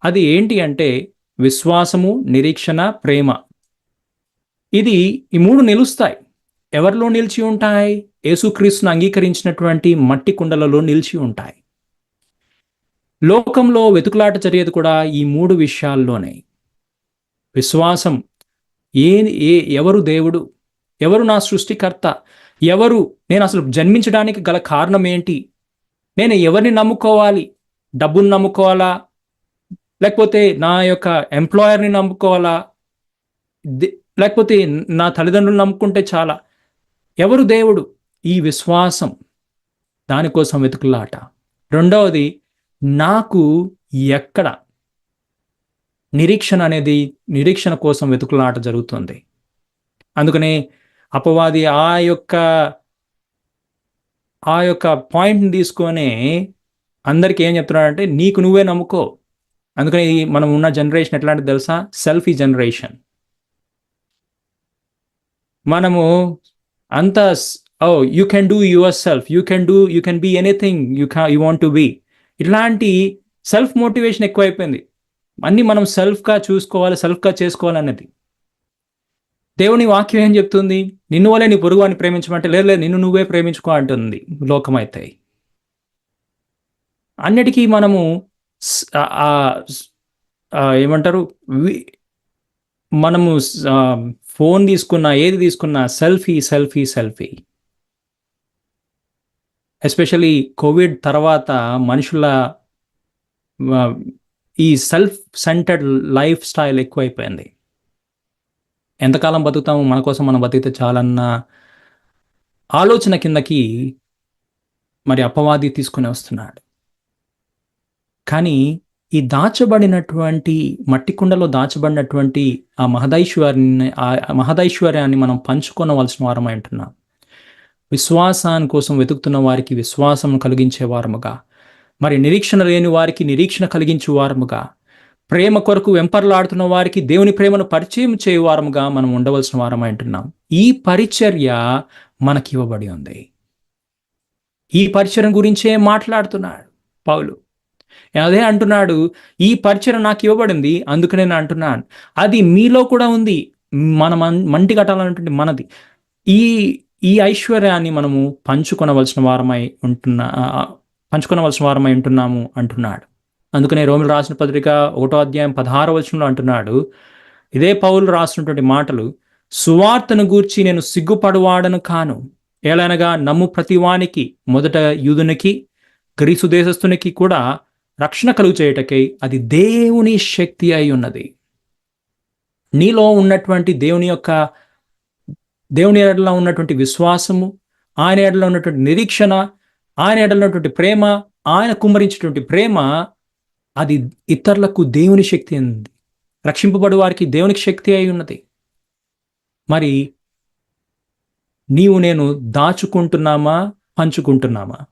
[SPEAKER 2] అది ఏంటి అంటే విశ్వాసము, నిరీక్షణ, ప్రేమ. ఈ 3 నిలుస్తాయి. ఎవరిలో నిలిచి ఉంటాయి? యేసుక్రీస్తును అంగీకరించినటువంటి మట్టి కుండలలో నిలిచి ఉంటాయి. లోకంలో వెతుకులాట జరిగేది కూడా ఈ 3 విషయాల్లోనే. విశ్వాసం, ఎవరు దేవుడు, ఎవరు నా సృష్టికర్త, నేను అసలు జన్మించడానికి గల కారణం ఏంటి, నేను ఎవరిని నమ్ముకోవాలి, డబ్బును నమ్ముకోవాలా, లేకపోతే నా యొక్క ఎంప్లాయర్ని నమ్ముకోవాలా, లేకపోతే నా తల్లిదండ్రులు నమ్ముకుంటే చాలా, ఎవరు దేవుడు? ఈ విశ్వాసం, దానికోసం వెతుకులాట. రెండవది, నాకు ఎక్కడ నిరీక్షణ కోసం వెతుకులాట జరుగుతుంది. అందుకనే అపవాది ఆ యొక్క పాయింట్ని తీసుకొని అందరికీ ఏం చెప్తున్నాడంటే, నీకు నువ్వే నమ్ముకో. అందుకని మనం ఉన్న జనరేషన్ ఎట్లాంటిది తెలుసా? Selfie generation. మనము అంతా you can do your self, you can be anything you want to be. ఇట్లాంటి సెల్ఫ్ మోటివేషన్ ఎక్కువైపోయింది. అన్నీ మనం సెల్ఫ్గా చూసుకోవాలి, సెల్ఫ్గా చేసుకోవాలన్నది. దేవుని వాక్యం ఏం చెప్తుంది? నిన్ను వల్లే నీ పొరుగు అని ప్రేమించమంటే, లేదు నిన్ను నువ్వే ప్రేమించుకో అంటుంది లోకమైతే. అన్నిటికీ మనము స్- ఆ, ఆ, స్- ఏమంటారు, వి- మనము ఫోన్ తీసుకున్నా, ఏది తీసుకున్నా selfie selfie selfie. Especially Covid తర్వాత మనుషుల ఆ, ఈ సెల్ఫ్ సెంటర్డ్ లైఫ్ స్టైల్ ఎక్కువైపోయింది. ఎంతకాలం బతుకుతాము, మన కోసం మనం బతికితే చాలన్న ఆలోచన కిందకి మరి అపవాది తీసుకుని వస్తున్నాడు. కానీ ఈ దాచబడినటువంటి మట్టి కుండలో దాచబడినటువంటి ఆ మహదైశ్వర్యాన్ని మనం పంచుకొనవలసిన వారమై ఉంటున్నాం. విశ్వాసాని కోసం వెతుకుతున్న వారికి విశ్వాసం కలిగించే వారముగా, మరి నిరీక్షణ లేని వారికి నిరీక్షణ కలిగించే వారముగా, ప్రేమ కొరకు వెంపర్లాడుతున్న వారికి దేవుని ప్రేమను పరిచయం చేయవారముగా మనం ఉండవలసిన వారమై ఉంటున్నాం. ఈ పరిచర్య మనకి ఇవ్వబడి ఉంది. ఈ పరిచర్య గురించే మాట్లాడుతున్నాడు పౌలు. అదే అంటున్నాడు, ఈ పరిచయం నాకు ఇవ్వబడింది, అందుకనే నేను అంటున్నాను. అది మీలో కూడా ఉంది. మన మంటి కట్టాలన్నటువంటి మనది. ఈ ఈ ఐశ్వర్యాన్ని మనము పంచుకొనవలసిన వారమై ఉంటున్నాము అంటున్నాడు. అందుకనే రోమిలు రాసిన పత్రిక 1:16 అంటున్నాడు, ఇదే పౌలు రాసినటువంటి మాటలు, సువార్తను గూర్చి నేను సిగ్గుపడువాడను కాను. ఏలనగా నమ్ము ప్రతివానికి, మొదట యూదునికి గ్రీసు దేశస్థునికి కూడా రక్షణ కలుగు చేయుటకై అది దేవుని శక్తి అయి ఉన్నది. నీలో ఉన్నటువంటి దేవుని ఎడలో ఉన్నటువంటి విశ్వాసము, ఆయన ఎడలో ఉన్నటువంటి నిరీక్షణ, ఆయన ఎడలో ఉన్నటువంటి ప్రేమ, ఆయన కుమ్మరించినటువంటి ప్రేమ, అది ఇతరులకు దేవుని శక్తి ఉంది. రక్షింపబడు వారికి దేవునికి శక్తి అయి ఉన్నది. మరి నీవు నేను దాచుకుంటున్నామా, పంచుకుంటున్నామా?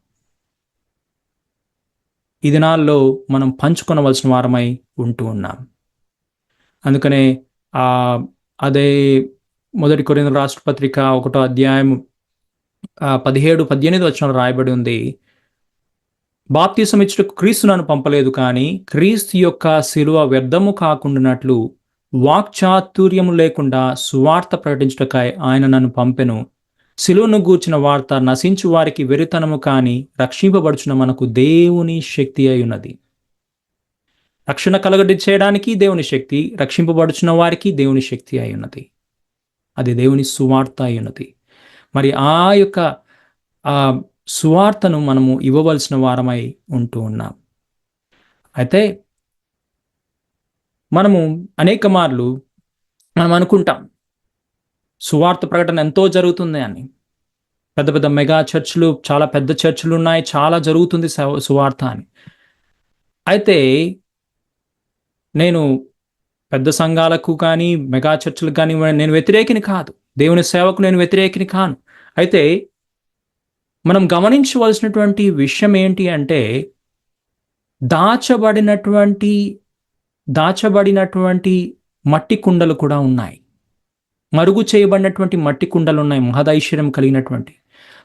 [SPEAKER 2] ఈ దినాల్లో మనం పంచుకొనవలసిన వారమై ఉంటూ ఉన్నాం. అందుకనే ఆ అదే మొదటి కొరింథీయుల రాసిన పత్రిక 1:17-18 రాయబడి ఉంది, బాప్తిసం ఇచ్చుటకు క్రీస్తు నన్ను పంపలేదు, కానీ క్రీస్తు యొక్క శిలువ వ్యర్థము కాకుండానట్లు వాక్చాతుర్యము లేకుండా సువార్త ప్రకటించుటకై ఆయన నన్ను పంపెను. శిలువను గూర్చిన వార్త నశించు వారికి వెరితనము, కాని రక్షింపబడుచున్న మనకు దేవుని శక్తి అయి ఉన్నది. రక్షణ కలగడి చేయడానికి దేవుని శక్తి, రక్షింపబడుచున్న వారికి దేవుని శక్తి అయి ఉన్నది. అది దేవుని సువార్త అయి ఉన్నది. మరి ఆ యొక్క ఆ సువార్తను మనము ఇవ్వవలసిన వారమై ఉంటూ ఉన్నాం. అయితే మనము అనేక మార్లు మనం అనుకుంటాం సువార్త ప్రకటన ఎంతో జరుగుతుంది అని. పెద్ద పెద్ద మెగా చర్చిలు, చాలా పెద్ద చర్చిలు ఉన్నాయి, చాలా జరుగుతుంది సువార్త అని. అయితే నేను పెద్ద సంఘాలకు కానీ మెగా చర్చిలకు కానీ నేను వ్యతిరేకిని కాదు, దేవుని సేవకు నేను వ్యతిరేకిని కాను. అయితే మనం గమనించవలసినటువంటి విషయం ఏంటి అంటే, దాచబడినటువంటి మట్టి కుండలు కూడా ఉన్నాయి. మరుగు చేయబడినటువంటి మట్టి కుండలు ఉన్నాయి. మహదైశ్వర్యం కలిగినటువంటి,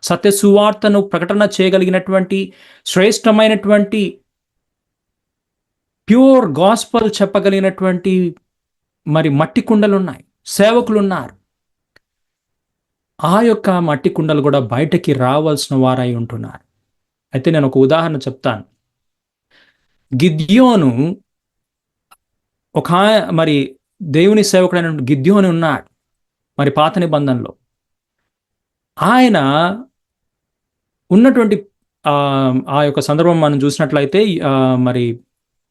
[SPEAKER 2] సత్య సువార్తను ప్రకటన చేయగలిగినటువంటి, శ్రేష్టమైనటువంటి ప్యూర్ గాస్పల్ చెప్పగలిగినటువంటి మరి మట్టి కుండలు ఉన్నాయి. సేవకులు ఉన్నారు. ఆ యొక్క మట్టి కుండలు కూడా బయటకి రావాల్సిన వారై ఉంటున్నారు. అయితే నేను ఒక ఉదాహరణ చెప్తాను. గిద్యోను మరి దేవుని సేవకుడైన గిద్యోను ఉన్నాడు మరి పాత నిబంధనలో. ఆయన ఉన్నటువంటి ఆ యొక్క సందర్భం మనం చూసినట్లయితే మరి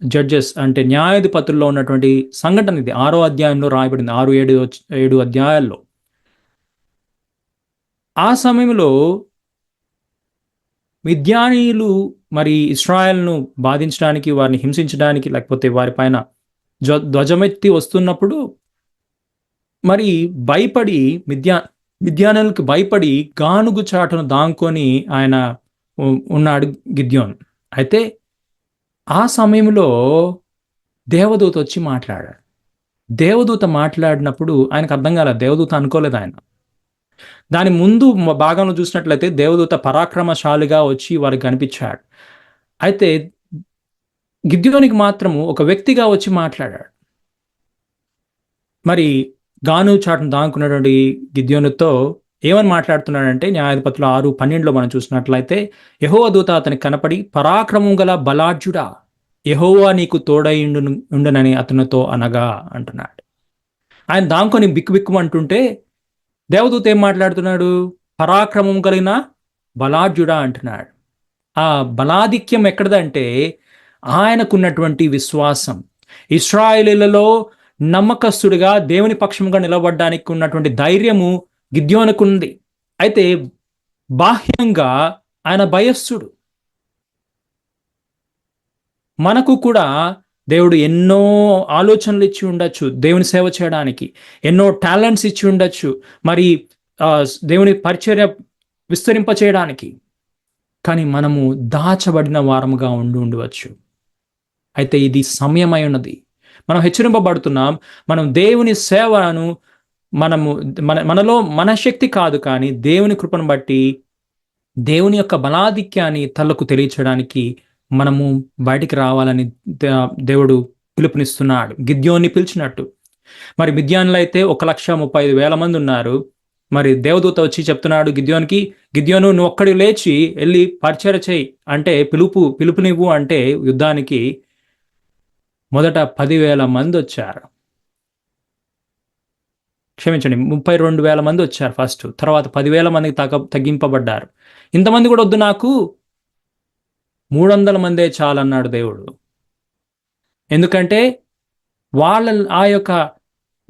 [SPEAKER 2] జడ్జెస్ అంటే న్యాయాధిపతుల్లో ఉన్నటువంటి సంఘటన ఇది 6వ అధ్యాయంలో రాయబడింది. 6-7 అధ్యాయాల్లో. ఆ సమయంలో మిద్యానీయులు మరి ఇశ్రాయేలును బాధించడానికి, వారిని హింసించడానికి, లేకపోతే వారిపైన ధ్వజమెత్తి వస్తున్నప్పుడు మరి భయపడి మిద్యానీయులకు భయపడి గానుగు చాటును దాంకొని ఆయన ఉన్నాడు గిద్యోను. అయితే ఆ సమయంలో దేవదూత వచ్చి మాట్లాడాడు. దేవదూత మాట్లాడినప్పుడు ఆయనకు అర్థం కాలేదు. దేవదూత అనుకోలేదు ఆయన. దాని ముందు భాగంలో చూసినట్లయితే దేవదూత పరాక్రమశాలిగా వచ్చి వారికి కనిపించాడు. అయితే గిద్యోనికి మాత్రము ఒక వ్యక్తిగా వచ్చి మాట్లాడాడు. మరి గాను చాటును దాంకున్నటువంటి గిద్యోనుతో ఏమని మాట్లాడుతున్నాడంటే, న్యాయాధిపతులు 6:12 మనం చూసినట్లయితే, యెహోవా దూత అతనికి కనపడి, పరాక్రమం గల బలాఢ్యుడా, యెహోవా నీకు తోడై ఉండునని అతనితో అనగా అంటున్నాడు. ఆయన దాంకొని బిక్కుబిక్కుమంటుంటే దేవదూత ఏం మాట్లాడుతున్నాడు? పరాక్రమం కలిగిన బలాఢ్యుడా అంటున్నాడు. ఆ బలాధిక్యం ఎక్కడిదంటే ఆయనకున్నటువంటి విశ్వాసం. ఇశ్రాయేలీయులలో నమ్మకస్తుడిగా దేవుని పక్షముగా నిలబడడానికి ఉన్నటువంటి ధైర్యము గిద్యోనుకుంది. అయితే బాహ్యంగా ఆయన భయస్థుడు. మనకు కూడా దేవుడు ఎన్నో ఆలోచనలు ఇచ్చి ఉండొచ్చు దేవుని సేవ చేయడానికి. ఎన్నో టాలెంట్స్ ఇచ్చి ఉండొచ్చు. మరి దేవుని పరిచర్య విస్తరింప చేయడానికి. కానీ మనము దాచబడిన వారముగా ఉండవచ్చు. అయితే ఇది సమయమై ఉన్నది. మనం హెచ్చరింపబడుతున్నాం. మనం దేవుని సేవను మనలో మన శక్తి కాదు, కానీ దేవుని కృపను బట్టి దేవుని యొక్క బలాధిక్యాన్ని తలకు తెలియచేయడానికి మనము బయటికి రావాలని దేవుడు పిలుపునిస్తున్నాడు, గిద్యోన్ని పిలిచినట్టు. మరి మిద్యానులు అయితే 1,35,000 మంది ఉన్నారు. మరి దేవదూత వచ్చి చెప్తున్నాడు గిద్యోనికి, గిద్యోను నువ్వు ఒక్కడి లేచి వెళ్ళి పరిచర్య చేయి అంటే, పిలుపునివ్వు అంటే యుద్ధానికి. మొదట 10,000 మంది వచ్చారు. క్షమించండి, 32,000 మంది వచ్చారు ఫస్ట్. తర్వాత 10,000 మందికి తగ్గింపబడ్డారు. ఇంతమంది కూడా వద్దు, నాకు 300 మందే చాలన్నాడు దేవుడు. ఎందుకంటే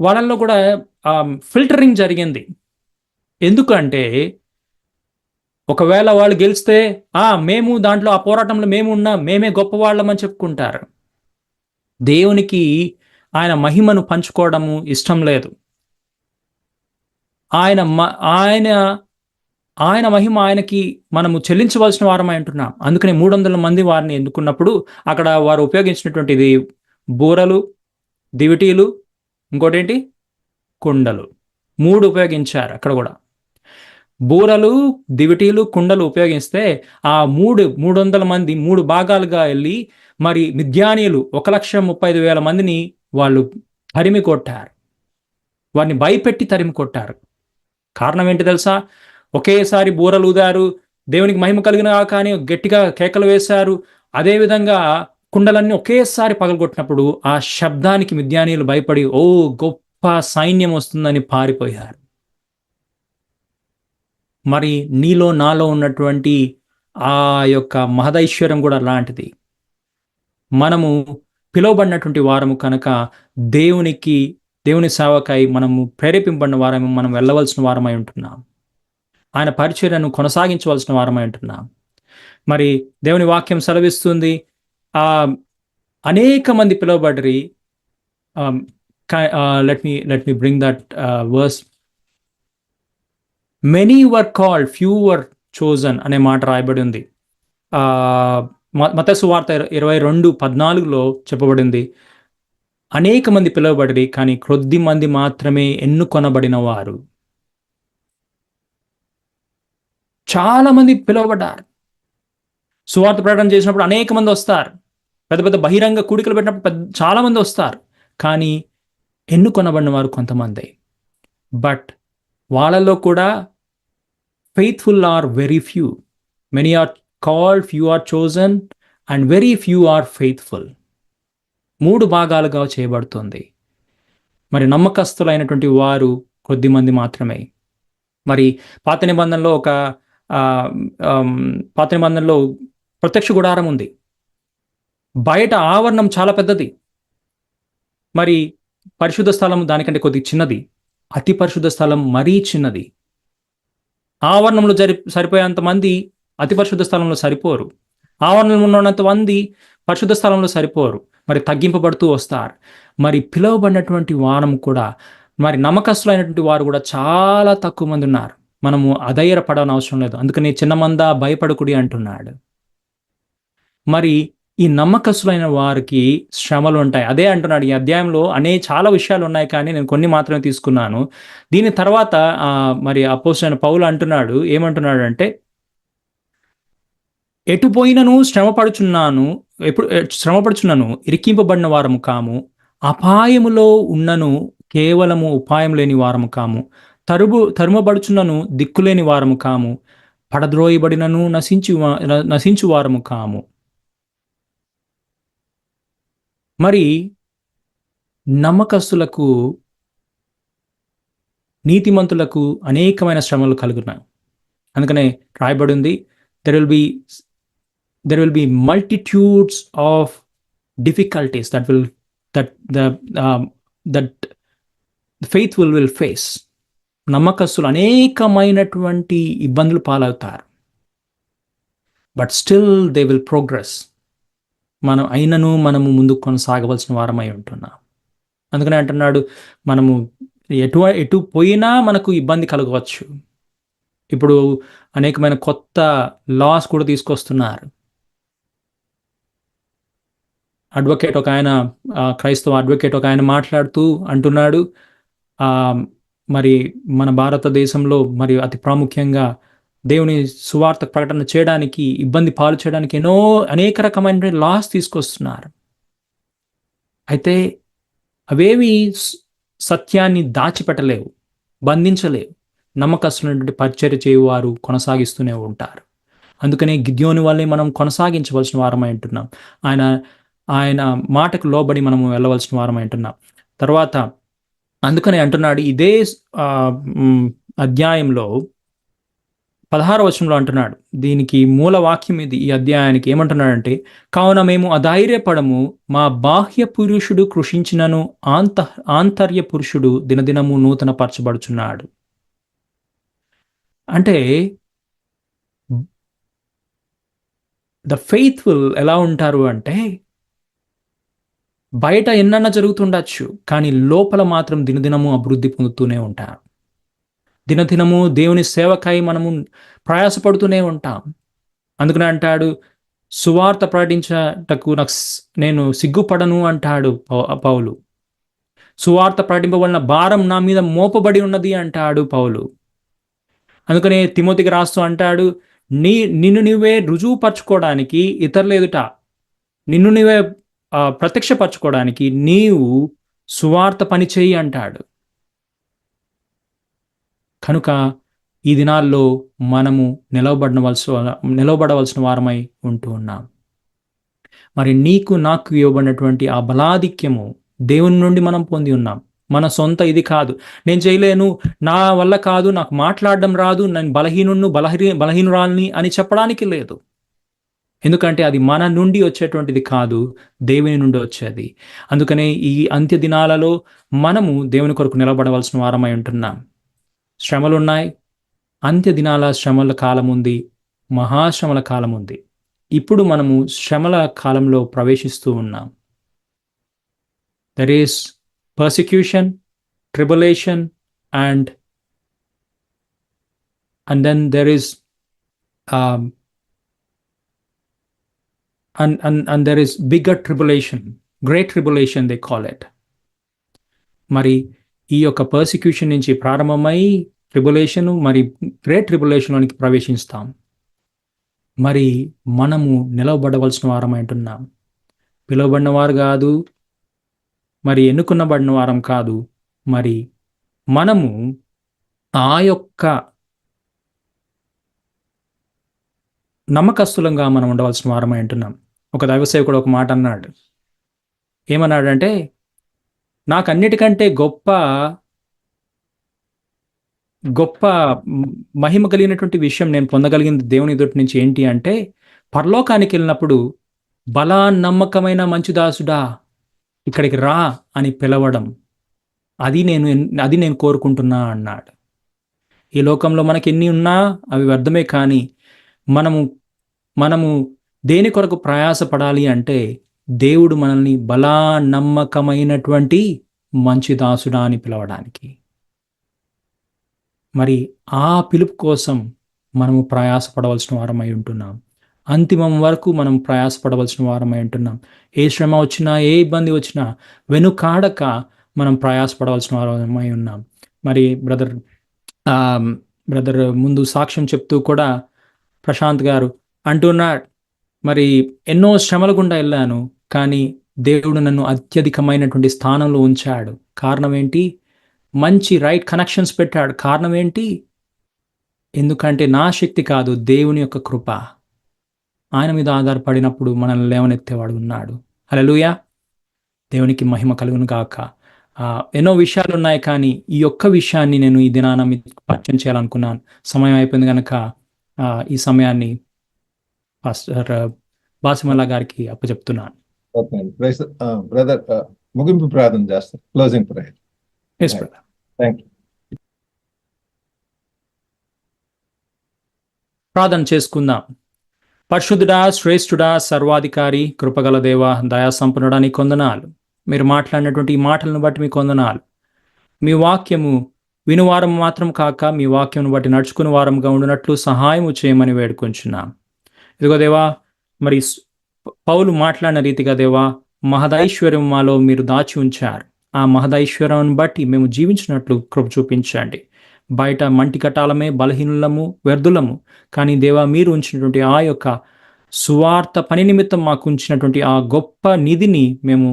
[SPEAKER 2] వాళ్ళల్లో కూడా ఫిల్టరింగ్ జరిగింది. ఎందుకంటే ఒకవేళ వాళ్ళు గెలిస్తే మేము దాంట్లో ఆ పోరాటంలో మేము ఉన్నాం, మేమే గొప్పవాళ్ళమని చెప్పుకుంటారు. దేవునికి ఆయన మహిమను పంచుకోవడము ఇష్టం లేదు. ఆయన మహిమ ఆయనకి మనము చెల్లించవలసిన వారమై ఉంటున్నాం. అందుకని 300 మంది వారిని ఎన్నుకున్నప్పుడు అక్కడ వారు ఉపయోగించినటువంటిది బూరలు, దివిటీలు, ఇంకోటేంటి కుండలు. 3 ఉపయోగించారు అక్కడ కూడా. బూరలు, దివిటీలు, కుండలు ఉపయోగిస్తే ఆ 300 మంది 3 భాగాలుగా వెళ్ళి మరి మిద్యానీయులు 1,35,000 మందిని వాళ్ళు తరిమి కొట్టారు. వారిని భయపెట్టి తరిమి కొట్టారు. కారణం ఏంటి తెలుసా? ఒకేసారి బూరలు ఊదారు, దేవునికి మహిమ కలిగిన కానీ గట్టిగా కేకలు వేశారు. అదేవిధంగా కుండలన్నీ ఒకేసారి పగలగొట్టినప్పుడు ఆ శబ్దానికి మిద్యానీయులు భయపడి గొప్ప సైన్యం వస్తుందని పారిపోయారు. మరి నీలో నాలో ఉన్నటువంటి ఆ యొక్క మహదైశ్వర్యం కూడా అలాంటిది. మనము పిలువబడినటువంటి వారము కనుక దేవుని సేవకై మనము ప్రేరేపింపబడిన వారము, మనం వెళ్ళవలసిన వారమై ఉంటున్నాం. ఆయన పరిచర్యను కొనసాగించవలసిన వారమై ఉంటున్నాం. మరి దేవుని వాక్యం సెలవిస్తుంది, అనేక మంది పిలువబడ్రి. Let me bring that verse. Many were called, few were chosen అనే మాట రాయబడి ఉంది. మత్తయి సువార్త 22:14 చెప్పబడింది, అనేక మంది పిలువబడిరి కానీ కొద్ది మంది మాత్రమే ఎన్నుకొనబడిన వారు. చాలా మంది పిలువబడ్డారు. సువార్త ప్రకటన చేసినప్పుడు అనేక మంది వస్తారు. పెద్ద పెద్ద బహిరంగ కూడికలు పెట్టినప్పుడు చాలా మంది వస్తారు. కానీ ఎన్నుకొనబడిన వారు కొంతమంది. బట్ వాళ్ళలో కూడా faithful are very few. Many are called, few are chosen and very few are faithful. 3 భాగాలుగా చేయబడుతుంది. మరి నమ్మకస్తులైనటువంటి వారు కొద్దిమంది మాత్రమే. మరి పాత నిబంధనలో ప్రత్యక్ష గుడారం ఉంది. బయట ఆవరణం చాలా పెద్దది. మరి పరిశుద్ధ స్థలం దానికంటే కొద్దిగా చిన్నది. అతి పరిశుద్ధ స్థలం మరీ చిన్నది. ఆవరణంలో సరిపోయేంత మంది అతి పరిశుద్ధ స్థలంలో సరిపోరు. ఆవరణంలో ఉన్నంత మంది పరిశుద్ధ స్థలంలో సరిపోరు. మరి తగ్గింపబడుతూ వస్తారు. మరి పిలువబడినటువంటి వారము కూడా, మరి నమ్మకస్తులైనటువంటి వారు కూడా చాలా తక్కువ మంది ఉన్నారు. మనము అధైర్యపడని అవసరం లేదు. అందుకని చిన్న మంద భయపడకుడి అంటున్నాడు. మరి ఈ నమ్మకస్తులైన వారికి శ్రమలు ఉంటాయి. అదే అంటున్నాడు ఈ అధ్యాయంలో. చాలా విషయాలు ఉన్నాయి, కానీ నేను కొన్ని మాత్రమే తీసుకున్నాను. దీని తర్వాత మరి అపోస్తలుడైన పౌలు అంటున్నాడు, ఏమంటున్నాడు అంటే, ఎటుపోయినను శ్రమపడుచున్నాను, ఇరికింపబడిన వారము కాము, అపాయములో ఉన్నను కేవలము ఉపాయం లేని వారము కాము, తరుమబడుచున్నను దిక్కులేని వారము కాము, పడద్రోయబడినను నశించు వారము కాము. మరి నమ్మకస్తులకు, నీతిమంతులకు అనేకమైన శ్రమలు కలుగున్నాయి. అందుకనే రాయబడింది, there will be there will be multitudes of difficulties that faith will face. నమ్మకస్తులు అనేకమైనటువంటి ఇబ్బందులు పాలవుతారు. But still they will progress. మనము ముందుకు కొనసాగవలసిన వారమై ఉంటున్నాం. అందుకనే అంటున్నాడు, మనము ఎటు పోయినా మనకు ఇబ్బంది కలగవచ్చు. ఇప్పుడు అనేకమైన కొత్త లాస్ కూడా తీసుకొస్తున్నారు. అడ్వకేట్ ఒక ఆయన, క్రైస్తవ అడ్వకేట్ ఒక ఆయన మాట్లాడుతూ అంటున్నాడు, మరి మన భారతదేశంలో మరి అతి ప్రాముఖ్యంగా దేవుని సువార్త ప్రకటన చేయడానికి, ఇబ్బంది పాలు చేయడానికి అనేక రకమైన లాస్ తీసుకొస్తున్నారు. అయితే అవేవి సత్యాన్ని దాచిపెట్టలేవు, బంధించలేవు. నమ్మకస్తున్నటువంటి పరిచర్య చేయువారు కొనసాగిస్తూనే ఉంటారు. అందుకనే గిద్యోని వల్లే మనం కొనసాగించవలసిన వారమై ఉంటున్నాం. ఆయన మాటకు లోబడి మనము వెళ్ళవలసిన వారమై ఉంటున్నాం. తర్వాత అందుకనే అంటున్నాడు, ఇదే అధ్యాయంలో 16వ వచనంలో అంటున్నాడు, దీనికి మూల వాక్యం ఇది. ఈ అధ్యాయానికి ఏమంటున్నాడంటే, కావున మేము అధైర్యపడము, మా బాహ్య పురుషుడు కృషించినను ఆంతర్య పురుషుడు దినదినము నూతన పరచబడుచున్నాడు. అంటే ద ఫెయిత్ఫుల్ ఎలా ఉంటారు అంటే, బయట ఎన్నన్నా జరుగుతుండొచ్చు, కానీ లోపల మాత్రం దినదినము అభివృద్ధి పొందుతూనే ఉంటారు. దినదినము దేవుని సేవకై మనము ప్రయాసపడుతూనే ఉంటాం. అందుకనే అంటాడు, సువార్త ప్రకటించటకు నేను సిగ్గుపడను అంటాడు పౌలు. సువార్త ప్రకటింపవలన భారం నా మీద మోపబడి ఉన్నది అంటాడు పౌలు. అందుకనే తిమోతికి రాస్తూ అంటాడు, నిన్ను నువ్వే రుజువుపరచుకోవడానికి, ఇతరుల ఎదుట నిన్ను నువ్వే ప్రత్యక్షపరచుకోవడానికి నీవు సువార్త పని చేయి అంటాడు. కనుక ఈ దినాల్లో మనము నిలవబడవలసిన వారమై ఉంటూ ఉన్నాం. మరి నీకు నాకు ఇవ్వబడినటువంటి ఆ బలాధిక్యము దేవుని నుండి మనం పొంది ఉన్నాం. మన సొంత ఇది కాదు. నేను చేయలేను, నా వల్ల కాదు, నాకు మాట్లాడడం రాదు, నేను బలహీనురాల్ని అని చెప్పడానికి లేదు. ఎందుకంటే అది మన నుండి వచ్చేటువంటిది కాదు, దేవుని నుండి వచ్చేది. అందుకనే ఈ అంత్య దినాలలో మనము దేవుని కొరకు నిలబడవలసిన వారమై ఉంటున్నాం. శ్రమలున్నాయి, అంత్య దినాల శ్రమల కాలం ఉంది, మహాశ్రమల కాలం ఉంది. ఇప్పుడు మనము శ్రమల కాలంలో ప్రవేశిస్తూ ఉన్నాం. There is persecution, tribulation and then there is and there is bigger tribulation, great tribulation they call it. మరి ఈ యొక్క పర్సిక్యూషన్ నుంచి ప్రారంభమై ట్రిబులేషన్, మరి గ్రేట్ ట్రిబులేషన్లోనికి ప్రవేశిస్తాం. మరి మనము నిలవబడవలసిన వారం అంటున్నాం. పిలువబడిన వారు కాదు, మరి ఎన్నుకున్నబడిన వారం కాదు. మరి మనము ఆ యొక్క నమ్మకస్తులంగా మనం ఉండవలసిన వారమై అంటున్నాం. ఒక దైవ సేవకుడు ఒక మాట అన్నాడు. ఏమన్నాడంటే, నాకు అన్నిటికంటే గొప్ప మహిమ కలిగినటువంటి విషయం నేను పొందగలిగింది దేవుని ఎదుటి నుంచి ఏంటి అంటే, పరలోకానికి వెళ్ళినప్పుడు బలా నమ్మకమైన మంచి దాసుడా ఇక్కడికి రా అని పిలవడం. అది నేను కోరుకుంటున్నా అన్నాడు. ఈ లోకంలో మనకి ఎన్ని ఉన్నా అవి వ్యర్థమే. కానీ మనము దేని కొరకు ప్రయాసపడాలి అంటే, దేవుడు మనల్ని బలా నమ్మకమైనటువంటి మంచి దాసుడా అని పిలవడానికి. మరి ఆ పిలుపు కోసం మనము ప్రయాసపడవలసిన వారమై ఉంటున్నాం. అంతిమం వరకు మనం ప్రయాసపడవలసిన వారమై ఉంటున్నాం. ఏ శ్రమ వచ్చినా, ఏ ఇబ్బంది వచ్చినా వెనుకాడక మనం ప్రయాసపడవలసిన వారమై ఉన్నాం. మరి బ్రదర్ ముందు సాక్ష్యం చెప్తూ కూడా ప్రశాంత్ గారు అంటున్నాడు, మరి ఎన్నో శ్రమల గుండా వెళ్ళాను, కానీ దేవుడు నన్ను అత్యధికమైనటువంటి స్థానంలో ఉంచాడు. కారణం ఏంటి? మంచి రైట్ కనెక్షన్స్ పెట్టాడు. కారణం ఏంటి? ఎందుకంటే నా శక్తి కాదు, దేవుని యొక్క కృప. ఆయన మీద ఆధారపడినప్పుడు మనల్ని లేవనెత్తేవాడు ఉన్నాడు. హల్లెలూయా. దేవునికి మహిమ కలుగును గాక. ఎన్నో విషయాలు ఉన్నాయి, కానీ ఈ ఒక్క విషయాన్ని నేను ఈ దినాన మీకు పరిచయం చేయాలనుకున్నాను. సమయం అయిపోయింది కనుక ఈ సమయాన్ని పాస్టర్ బాసిమల్లా గారికి అప్పచెప్తున్నాను.
[SPEAKER 1] ఓకే అండి. బ్రదర్ ముగింపు ప్రార్థన చేస్తారు. Closing prayer.
[SPEAKER 2] Yes brother.
[SPEAKER 1] Thank you.
[SPEAKER 2] ప్రార్థన చేసుకుందాం. పరిశుద్ధుడా, శ్రేష్ఠుడా, సర్వాధికారి, కృపగల దేవ, దయాసంపన్నుడా, నీ కొందనాలు. మీరు మాట్లాడినటువంటి ఈ మాటలను బట్టి మీ కొందనాలు. మీ వాక్యము వినువారం మాత్రం కాక మీ వాక్యం బట్టి నడుచుకుని వారంగా ఉండినట్లు సహాయము చేయమని వేడుకొంచున్నాం. ఇదిగో దేవా, మరి పౌలు మాట్లాడిన రీతిగా దేవా, మహదైశ్వర్యం మాలో మీరు దాచి ఉంచారు. ఆ మహదైశ్వర్యాన్ని బట్టి మేము జీవించినట్లు కృప చూపించండి. బయట మంటి కట్టాలమే, బలహీనులము, వ్యర్థులము, కానీ దేవా, మీరు ఉంచినటువంటి ఆ యొక్క సువార్త పని నిమిత్తం మాకు ఉంచినటువంటి ఆ గొప్ప నిధిని మేము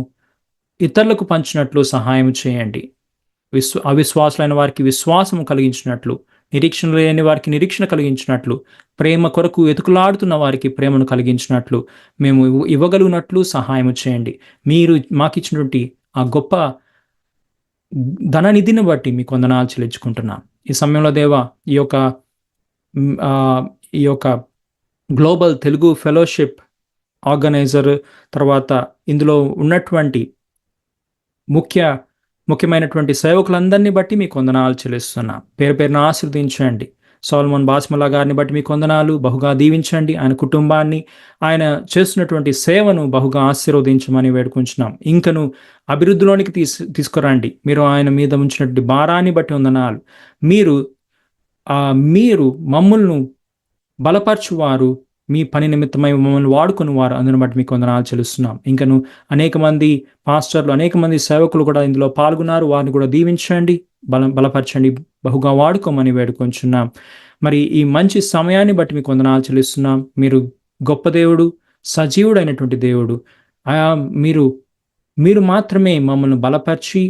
[SPEAKER 2] ఇతరులకు పంచినట్లు సహాయం చేయండి. అవిశ్వాసులైన వారికి విశ్వాసము కలిగించినట్లు, నిరీక్షణ లేని వారికి నిరీక్షణ కలిగించినట్లు, ప్రేమ కొరకు ఎతుకులాడుతున్న వారికి ప్రేమను కలిగించినట్లు మేము ఇవ్వగలిగినట్లు సహాయం చేయండి. మీరు మాకిచ్చినటువంటి ఆ గొప్ప ధననిధిని బట్టి మీకు వందనాలు చెల్లించుకుంటున్నాం. ఈ సమయంలో దేవా, ఈ యొక్క గ్లోబల్ తెలుగు ఫెలోషిప్ ఆర్గనైజర్, తర్వాత ఇందులో ఉన్నటువంటి ముఖ్యమైనటువంటి సేవకులందరినీ బట్టి మీకు వందనాలు చెల్లిస్తున్నాం. పేరు పేరున ఆశీర్వదించండి. సోలమన్ బాసిమల్లా గారిని బట్టి మీకు వందనాలు, బహుగా దీవించండి. ఆయన కుటుంబాన్ని, ఆయన చేస్తున్నటువంటి సేవను బహుగా ఆశీర్వదించమని వేడుకుంటున్నాం. ఇంకను అభివృద్ధిలోనికి తీసుకురండి. మీరు ఆయన మీద ఉంచినటువంటి భారాన్ని బట్టి వందనాలు. మీరు మమ్మల్ని బలపరచువారు, మీ పని నిమిత్తమై మమ్మల్ని వాడుకుని వారు, అందుని బట్టి మీకు వందనాలు చెల్లిస్తున్నాం. ఇంకను అనేక మంది పాస్టర్లు, అనేక మంది సేవకులు కూడా ఇందులో పాల్గొన్నారు. వారిని కూడా దీవించండి, బలపరచండి, బహుగా వాడుకోమని వేడుకొంచున్నాం. మరి ఈ మంచి సమయాన్ని బట్టి మీకు వందనాలు చెల్లిస్తున్నాం. మీరు గొప్ప దేవుడు, సజీవుడైనటువంటి దేవుడు. మీరు మాత్రమే మమ్మల్ని బలపరిచి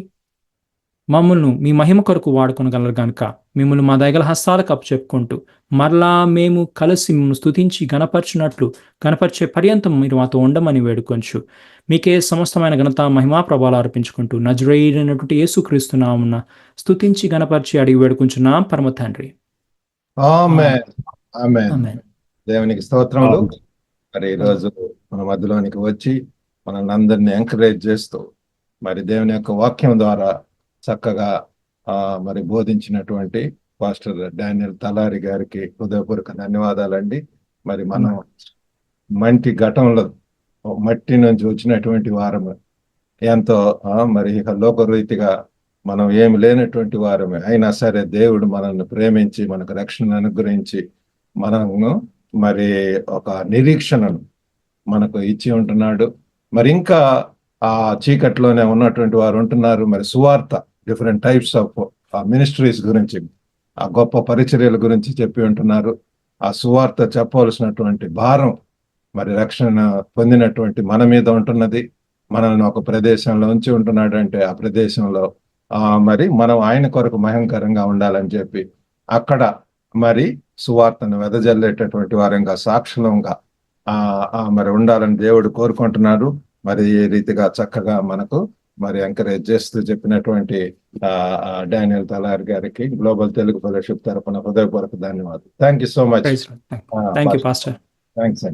[SPEAKER 2] మమ్మల్ని మీ మహిమ కొరకు వాడుకొనగలరు కనుక మిమ్మల్ని మా దయగల హస్తాలకు అప్పచెప్పుకుంటూ మరలా మేము కలిసి మిమ్మల్ని స్తుతించి గణపరిచే పర్యంతం మీరు మాతో ఉండమని వేడుకొంచు. మీకే సమస్తమైన ఘనత, మహిమా ప్రభావాలు అర్పించుకుంటూ నజరేయుడైనటువంటి యేసుక్రీస్తు నామమున స్తుతించి గణపరిచి అడిగి వేడుకుంటున్నాం పరమ తండ్రి.
[SPEAKER 1] ఆమేన్. ఆమేన్. దేవునికి స్తోత్రములు. మరి ఈరోజు మన మధ్యలోనికి వచ్చి మనల్ని అందరినీ ఎంకరేజ్ చేస్తూ మరి దేవుని యొక్క వాక్యం ద్వారా చక్కగా మరి బోధించినటువంటి పాస్టర్ డానియల్ తలారి గారికి హృదయపూర్వక ధన్యవాదాలండి. మరి మనం మంటి ఘటంలో మట్టి నుంచి వచ్చినటువంటి వారము, ఎంతో మరి ఇక లోకరీతిగా మనం ఏమి లేనటువంటి వారమే అయినా సరే దేవుడు మనల్ని ప్రేమించి మనకు రక్షణ అనుగ్రహించి మనము మరి ఒక నిరీక్షణను మనకు ఇచ్చి ఉంటున్నాడు. మరి ఇంకా ఆ చీకట్లోనే ఉన్నటువంటి వారు ఉంటున్నారు. మరి సువార్త, డిఫరెంట్ టైప్స్ ఆఫ్ మినిస్ట్రీస్ గురించి, ఆ గొప్ప పరిచర్యల గురించి చెప్పి ఉంటున్నారు. ఆ సువార్త చెప్పవలసినటువంటి భారం మరి రక్షణ పొందినటువంటి మన మీద ఉంటున్నది. మనల్ని ఒక ప్రదేశంలో ఉంచి ఉంటున్నాడు అంటే ఆ ప్రదేశంలో మరి మనం ఆయన కొరకు భయంకరంగా ఉండాలని చెప్పి అక్కడ మరి సువార్తను వెదజల్లేటటువంటి వారంగా, సాక్షులంగా మరి ఉండాలని దేవుడు కోరుకుంటున్నారు. మరి ఈ రీతిగా చక్కగా మనకు మరి ఎంకరేజ్ చేస్తూ చెప్పినటువంటి డానియల్ తలారి గారికి గ్లోబల్ తెలుగు ఫెలోషిప్ తరపున హృదయపూర్వక ధన్యవాదాలు. Thank you so much.
[SPEAKER 2] Thank you pastor.
[SPEAKER 1] Thanks అండి.